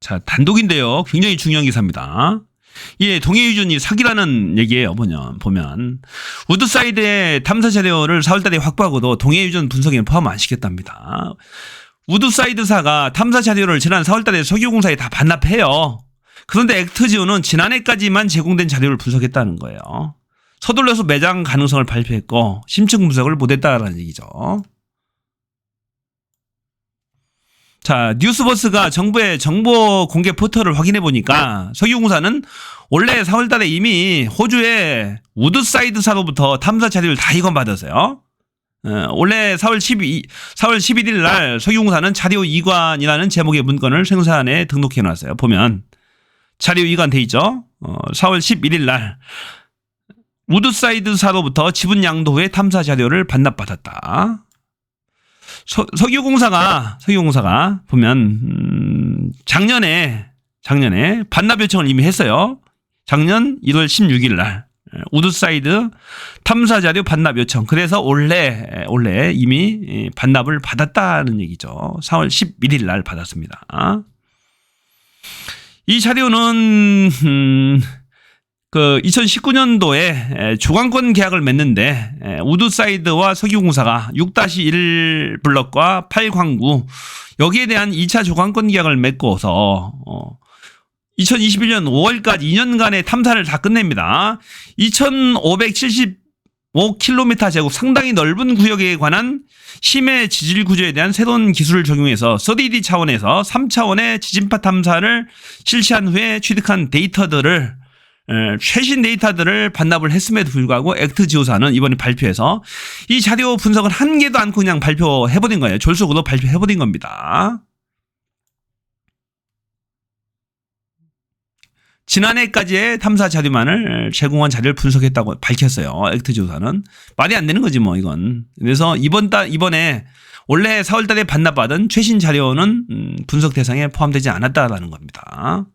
자, 단독인데요. 굉장히 중요한 기사입니다. 예, 동해유전이 사기라는 얘기예요. 보면 우드사이드의 탐사 자료를 4월달에 확보하고도 동해유전 분석에는 포함 안 시켰답니다. 우드사이드사가 탐사 자료를 지난 4월달에 석유공사에 다 반납해요. 그런데 액트지오는 지난해까지만 제공된 자료를 분석했다는 거예요. 서둘러서 매장 가능성을 발표했고 심층 분석을 못했다라는 얘기죠. 자, 뉴스버스가 정부의 정보 공개 포털을 확인해 보니까 석유공사는 원래 4월달에 이미 호주의 우드사이드사로부터 탐사 자료를 다 이관받았어요. 원래 4월 11일 날 석유공사는 자료 이관이라는 제목의 문건을 생산에 등록해 놨어요. 보면 자료 이관 돼 있죠. 4월 11일 날 우드사이드사로부터 지분 양도 후에 탐사 자료를 반납받았다. 석유공사가 보면 작년에 반납 요청을 이미 했어요. 작년 1월 16일 날 우드사이드 탐사 자료 반납 요청. 그래서 원래 이미 반납을 받았다는 얘기죠. 4월 11일 날 받았습니다. 이 자료는 그 2019년도에 주관권 계약을 맺는데 우드사이드와 석유공사가 6-1 블럭과 8광구 여기에 대한 2차 주관권 계약을 맺고서 2021년 5월까지 2년간의 탐사를 다 끝냅니다. 2,575km 제곱 상당히 넓은 구역에 관한 심해 지질 구조에 대한 새로운 기술을 적용해서 3D 차원에서 3차원의 지진파 탐사를 실시한 후에 취득한 데이터들을 최신 데이터들을 반납을 했음에도 불구하고 액트지오사는 이번에 발표해서 이 자료 분석을 한 개도 않고 그냥 발표해버린 거예요. 졸속으로 발표해버린 겁니다. 지난해까지의 탐사 자료만을 제공한 자료를 분석했다고 밝혔어요. 액트지오사는. 말이 안 되는 거지 뭐 이건. 그래서 이번에 원래 4월달에 반납받은 최신 자료는 분석 대상에 포함되지 않았다라는 겁니다.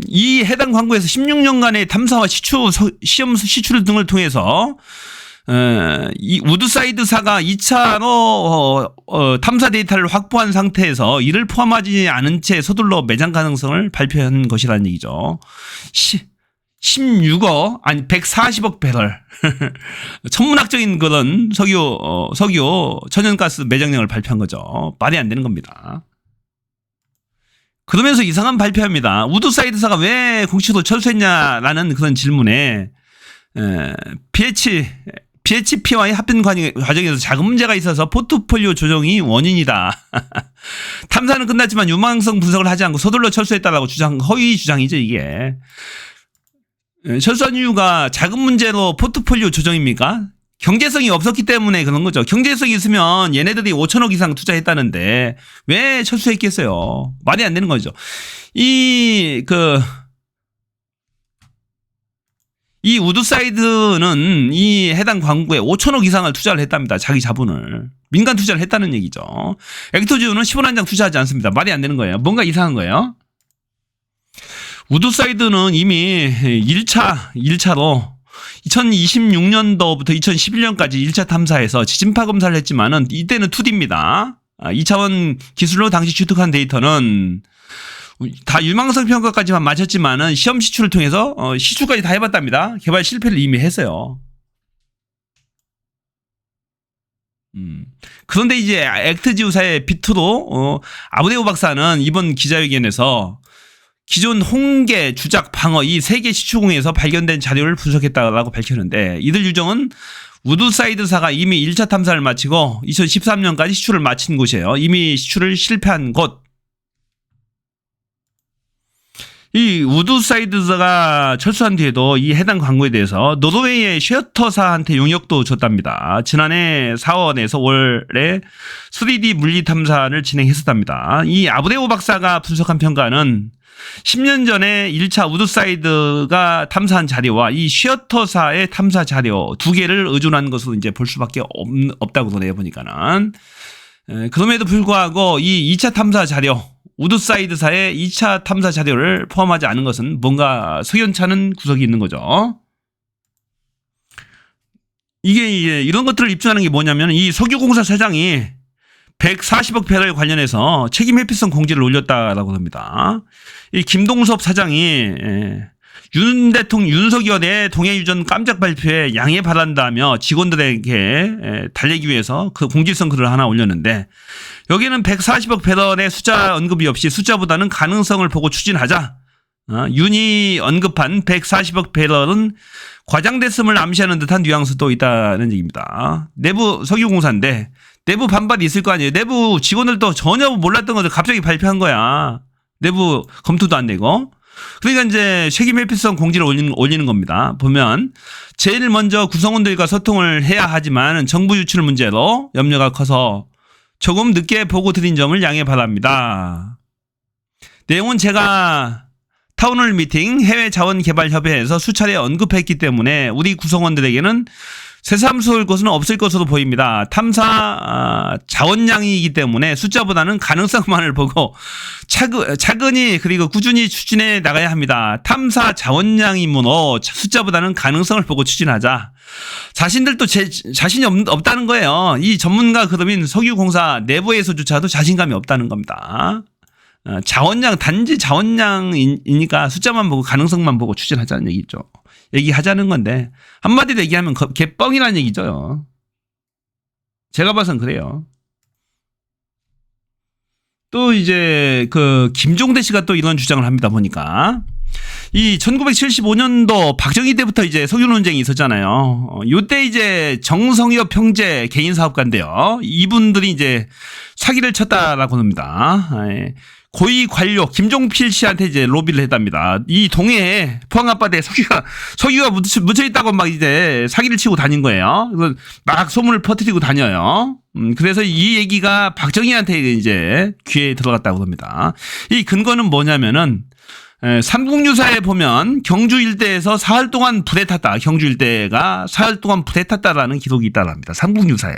이 해당 광구에서 16년간의 탐사와 시험 시출 등을 통해서 이 우드사이드사가 2차로 탐사 데이터를 확보한 상태에서 이를 포함하지 않은 채 서둘러 매장 가능성을 발표한 것이라는 얘기죠. 16억 아니 140억 배럴 천문학적인 그런 석유 천연가스 매장량을 발표한 거죠. 말이 안 되는 겁니다. 그러면서 이상한 발표합니다. 우드사이드사가 왜 공시로 철수했냐라는 그런 질문에 BHP와의 합병 과정에서 자금 문제가 있어서 포트폴리오 조정이 원인이다. 탐사는 끝났지만 유망성 분석을 하지 않고 서둘러 철수했다라고 허위 주장이죠 이게. 철수한 이유가 자금 문제로 포트폴리오 조정입니까? 경제성이 없었기 때문에 그런 거죠. 경제성이 있으면 얘네들이 5천억 이상 투자했다는데 왜 철수했겠어요? 말이 안 되는 거죠. 이 우드사이드는 이 해당 광구에 5천억 이상을 투자를 했답니다. 자기 자본을. 민간 투자를 했다는 얘기죠. 액트지오는 10원 1장 투자하지 않습니다. 말이 안 되는 거예요. 뭔가 이상한 거예요. 우드사이드는 이미 1차로 2026년도부터 2011년까지 1차 탐사에서 지진파 검사를 했지만은 이때는 2D입니다. 2차원 기술로 당시 취득한 데이터는 다 유망성 평가까지만 마쳤지만은 시험 시출을 통해서 시출까지 다 해봤답니다. 개발 실패를 이미 했어요. 그런데 이제 액트지오사의 비트로 아브데오 박사는 이번 기자회견에서 기존 홍계, 주작, 방어 이 3개 시추공에서 발견된 자료를 분석했다고 밝혔는데 이들 유정은 우드사이드사가 이미 1차 탐사를 마치고 2013년까지 시추를 마친 곳이에요. 이미 시추를 실패한 곳. 이 우드사이드사가 철수한 뒤에도 이 해당 광구에 대해서 노르웨이의 쉐어터사한테 용역도 줬답니다. 지난해 4월에서 5월에 3D 물리 탐사를 진행했었답니다. 이 아브데오 박사가 분석한 평가는 10년 전에 1차 우드사이드가 탐사한 자료와 이 쉐어터사의 탐사 자료 2개를 의존한 것으로 이제 볼 수밖에 없다고 그러네요, 보니까는. 그럼에도 불구하고 이 2차 탐사 자료, 우드사이드사의 2차 탐사 자료를 포함하지 않은 것은 뭔가 석연찮은 구석이 있는 거죠. 이게 이런 것들을 입증하는 게 뭐냐면 이 석유공사 사장이 140억 배럴 관련해서 책임 회피성 공지를 올렸다라고 합니다. 이 김동섭 사장이 윤 대통령 윤석열의 동해 유전 깜짝 발표에 양해 바란다며 직원들에게 달래기 위해서 그 공지성 글을 하나 올렸는데 여기는 140억 배럴의 숫자 언급이 없이 숫자보다는 가능성을 보고 추진하자. 윤이 언급한 140억 배럴은 과장됐음을 암시하는 듯한 뉘앙스도 있다는 얘기입니다. 내부 석유공사인데 내부 반발이 있을 거 아니에요. 내부 직원들도 전혀 몰랐던 것을 갑자기 발표한 거야. 내부 검토도 안 되고. 그러니까 이제 책임 회피성 공지를 올리는 겁니다. 보면 제일 먼저 구성원들과 소통을 해야 하지만 정부 유출 문제로 염려가 커서 조금 늦게 보고 드린 점을 양해 바랍니다. 내용은 제가 타운홀 미팅 해외자원개발협의회에서 수차례 언급했기 때문에 우리 구성원들에게는 새삼스러울 것은 없을 것으로 보입니다. 탐사 자원량이기 때문에 숫자보다는 가능성만을 보고 차근히 그리고 꾸준히 추진해 나가야 합니다. 탐사 자원량이므로 숫자보다는 가능성을 보고 추진하자. 자신들도 자신이 없다는 거예요. 이 전문가 그룹인 석유공사 내부에서조차도 자신감이 없다는 겁니다. 자원량 단지 자원량이니까 숫자만 보고 가능성만 보고 추진하자는 얘기죠. 얘기하자는 건데 한마디로 얘기하면 개뻥이라는 얘기죠. 제가 봐선 그래요. 또 이제 그 김종대 씨가 또 이런 주장을 합니다. 보니까 이 1975년도 박정희 때부터 이제 석유 논쟁이 있었잖아요. 요때 이제 정성엽 형제 개인 사업가인데요. 이분들이 이제 사기를 쳤다라고 합니다. 고위 관료 김종필 씨한테 이제 로비를 했답니다. 이 동해에 포항 앞바다에 석유가 묻혀 있다고 막 이제 사기를 치고 다닌 거예요. 그래서 막 소문을 퍼뜨리고 다녀요. 그래서 이 얘기가 박정희한테 이제 귀에 들어갔다고 합니다. 이 근거는 뭐냐면은 삼국유사에 보면 경주 일대에서 사흘 동안 불에 탔다. 경주 일대가 사흘 동안 불에 탔다라는 기록이 있다고 합니다. 삼국유사에.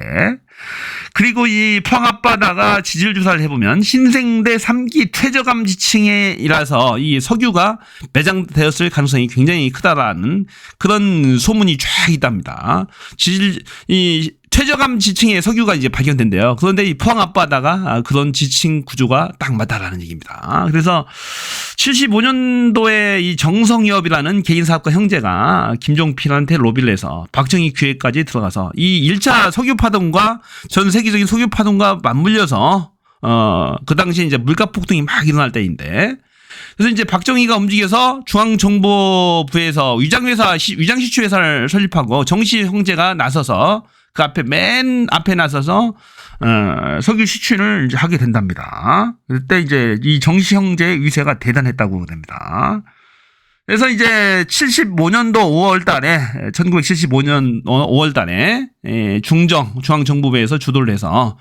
그리고 이 포항 앞바다가 지질 조사를 해보면 신생대 3기 퇴저감 지층에이라서 이 석유가 매장되었을 가능성이 굉장히 크다라는 그런 소문이 쫙 있답니다. 이 퇴저감 지층에 석유가 이제 발견된대요. 그런데 이 포항 앞바다가 그런 지층 구조가 딱 맞다라는 얘기입니다. 그래서 75년도에 이 정성엽이라는 개인 사업가 형제가 김종필한테 로비를 해서 박정희 기획까지 들어가서 이 1차 석유 파동과 전 세계적인 석유 파동과 맞물려서 그 당시에 이제 물가 폭등이 막 일어날 때인데 그래서 이제 박정희가 움직여서 중앙정보부에서 위장시추회사를 설립하고 정씨 형제가 나서서 그 앞에 맨 앞에 나서서 석유 시추를 이제 하게 된답니다. 그때 이제 이 정씨 형제의 위세가 대단했다고 됩니다. 그래서 이제 75년도 5월 달에 1975년 5월 달에 중앙정보부에서 주도를 해서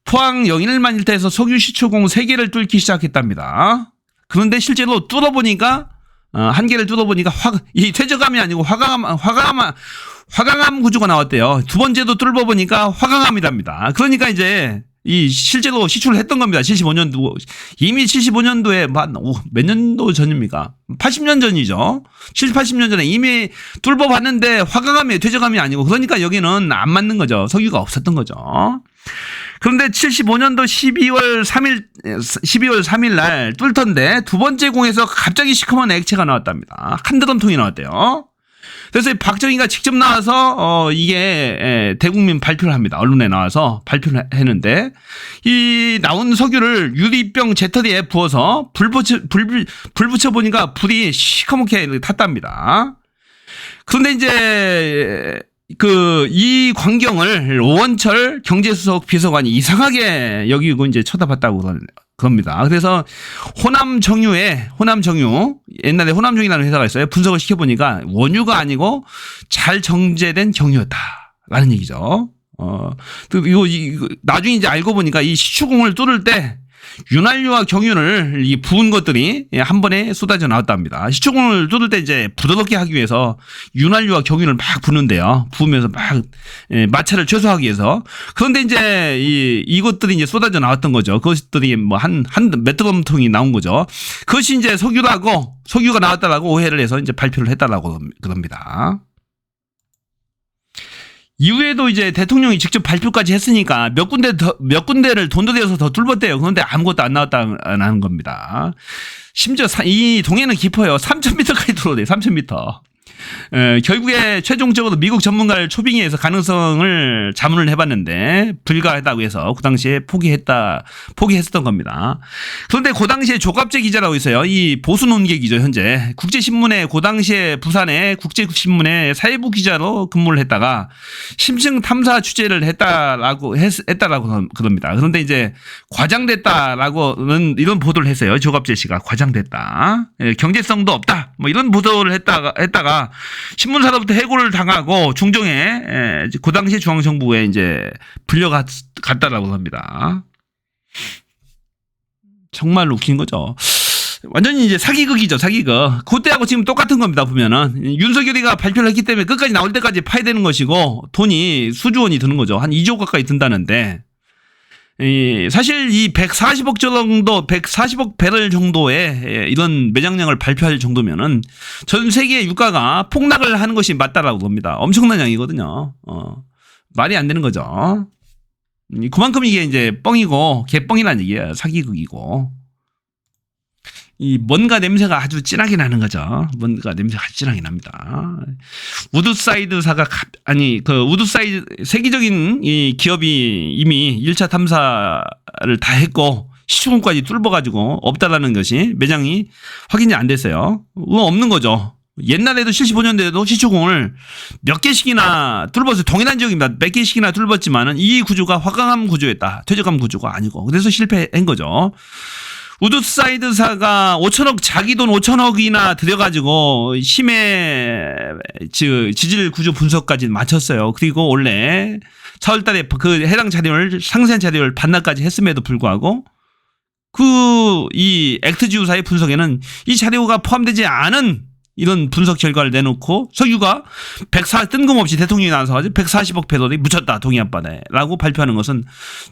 포항 영일만 일대에서 석유 시추공 3개를 뚫기 시작했답니다. 그런데 실제로 뚫어보니까 한 개를 뚫어보니까 이 퇴저감이 아니고 화강암 구조가 나왔대요. 두 번째도 뚫어보니까 화강암이랍니다. 그러니까 이제 이 실제로 시추를 했던 겁니다. 75년도 이미 75년도에 몇 년도 전입니까? 80년 전이죠. 70, 80년 전에 이미 뚫어봤는데 화강암이에요. 퇴저감이 아니고 그러니까 여기는 안 맞는 거죠. 석유가 없었던 거죠. 그런데 75년도 12월 3일 날 뚫던데 두 번째 공에서 갑자기 시커먼 액체가 나왔답니다. 한 드럼통이 나왔대요. 그래서 박정희가 직접 나와서 이게 대국민 발표를 합니다. 언론에 나와서 발표를 했는데 이 나온 석유를 유리병 재터리에 부어서 불 붙여 보니까 불이 시커멓게 탔답니다. 그런데 이제 이 광경을 오원철 경제수석 비서관이 이상하게 여기고 이제 쳐다봤다고 그럽니다. 그래서 호남정유 옛날에 호남정유라는 회사가 있어요. 분석을 시켜보니까 원유가 아니고 잘 정제된 경유였다라는 얘기죠. 이거 나중에 이제 알고 보니까 이 시추공을 뚫을 때 윤활유와 경유를 이 부은 것들이 한 번에 쏟아져 나왔답니다. 시추공을 뚫을 때 이제 부드럽게 하기 위해서 윤활유와 경유를 막 부는데요. 부으면서 막 마찰을 최소화하기 위해서. 그런데 이제 이것들이 이제 쏟아져 나왔던 거죠. 그것들이 뭐 몇 드럼통이 나온 거죠. 그것이 이제 석유가 나왔다라고 오해를 해서 이제 발표를 했다라고 그럽니다. 이후에도 이제 대통령이 직접 발표까지 했으니까 몇 군데를 돈도 대어서 더 뚫었대요. 그런데 아무것도 안 나왔다는 겁니다. 심지어 이 동해는 깊어요. 3,000m까지 들어오대요. 3,000m. 결국에 최종적으로 미국 전문가를 초빙해서 가능성을 자문을 해봤는데 불가하다고 해서 그 당시에 포기했었던 겁니다. 그런데 그 당시에 조갑재 기자라고 있어요. 이 보수 논객이죠, 현재. 국제신문에 그 당시에 부산의 국제신문에 사회부 기자로 근무를 했다가 심층 탐사 취재를 했다라고 그럽니다. 그런데 이제 과장됐다라고는 이런 보도를 했어요. 조갑재 씨가 과장됐다. 경제성도 없다. 뭐 이런 보도를 했다가 신문사로부터 해고를 당하고 중종에 그 당시 중앙정부에 이제 불려갔다라고 합니다. 정말 웃긴 거죠. 완전히 이제 사기극이죠, 사기극. 그때하고 지금 똑같은 겁니다, 보면은. 윤석열이가 발표를 했기 때문에 끝까지 나올 때까지 파야 되는 것이고, 돈이 수조 원이 드는 거죠. 한 2조 가까이 든다는데. 사실 이 140억 정도, 140억 배럴 정도의 이런 매장량을 발표할 정도면은 전 세계 유가가 폭락을 하는 것이 맞다라고 봅니다. 엄청난 양이거든요. 말이 안 되는 거죠. 그만큼 이게 이제 뻥이고, 개뻥이라는 얘기예요. 사기극이고. 뭔가 냄새가 아주 진하게 나는 거죠. 뭔가 냄새가 아주 진하게 납니다. 우드사이드사가 우드사이드 세계적인 이 기업이 이미 1차 탐사를 다 했고 시추공까지 뚫어가지고 없다라는 것이 매장이 확인이 안 됐어요. 없는 거죠. 옛날에도 75년대에도 시추공을 몇 개씩이나 뚫었어요. 동일한 지역입니다. 몇 개씩이나 뚫었지만은 이 구조가 화강암 구조였다. 퇴적암 구조가 아니고. 그래서 실패한 거죠. 우드사이드사가 5천억, 자기 돈 5천억이나 들여가지고 지질 구조 분석까지 마쳤어요. 그리고 원래 4월달에 그 해당 자료를, 상세한 자료를 반납까지 했음에도 불구하고 이 액트지우사의 분석에는 이 자료가 포함되지 않은 이런 분석 결과를 내놓고 석유가 뜬금없이 대통령이 나와서 140억 배럴이 묻혔다 동해안바다에 라고 발표하는 것은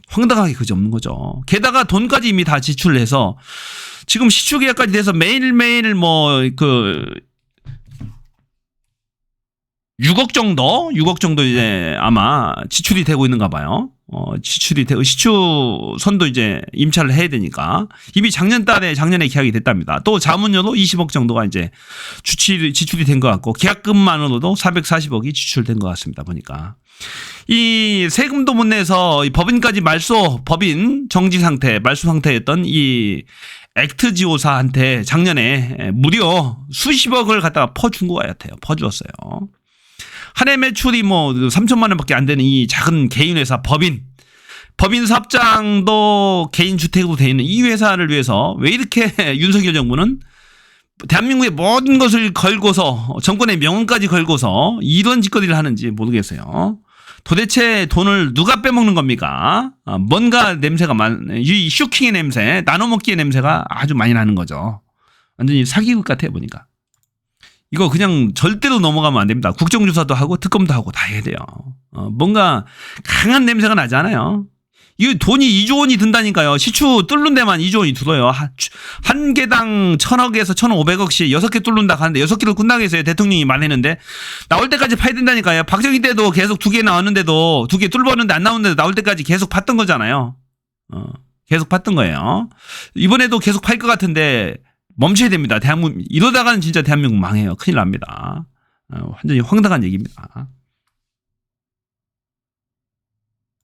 황당하게 그지없는 거죠. 게다가 돈까지 이미 다 지출을 해서 지금 시추 계약까지 돼서 매일매일 6억 정도 이제 아마 지출이 되고 있는가 봐요. 지출이 되고 시추선도 이제 임차를 해야 되니까 이미 작년에 계약이 됐답니다. 또 자문료도 20억 정도가 이제 지출이 된 것 같고 계약금만으로도 440억이 지출된 것 같습니다. 보니까 이 세금도 못 내서 법인까지 법인 정지 상태, 말소 상태였던 이 액트지오사한테 작년에 무려 수십억을 갖다가 퍼준 것 같아요. 퍼주었어요. 한 해 매출이 3천만 원밖에 안 되는 이 작은 개인 회사 법인 사업장도 개인 주택으로 되어 있는 이 회사를 위해서 왜 이렇게 윤석열 정부는 대한민국의 모든 것을 걸고서 정권의 명운까지 걸고서 이런 짓거리를 하는지 모르겠어요. 도대체 돈을 누가 빼먹는 겁니까? 뭔가 냄새가 이 슈킹의 냄새, 나눠먹기의 냄새가 아주 많이 나는 거죠. 완전히 사기극 같아요, 보니까. 이거 그냥 절대로 넘어가면 안 됩니다. 국정조사도 하고 특검도 하고 다 해야 돼요. 뭔가 강한 냄새가 나잖아요. 이 돈이 2조 원이 든다니까요. 시추 뚫는 데만 2조 원이 들어요. 한 개당 1,000억에서 1,500억씩 6개 뚫는다 하는데 6개를 끝나게 했어요. 대통령이 말했는데 나올 때까지 파야 된다니까요. 박정희 때도 계속 2개 나왔는데도 2개 뚫었는데 안 나오는데도 나올 때까지 계속 팠던 거잖아요. 계속 팠던 거예요. 이번에도 계속 팔 것 같은데 멈춰야 됩니다. 이러다가는 진짜 대한민국 망해요. 큰일 납니다. 완전히 황당한 얘기입니다.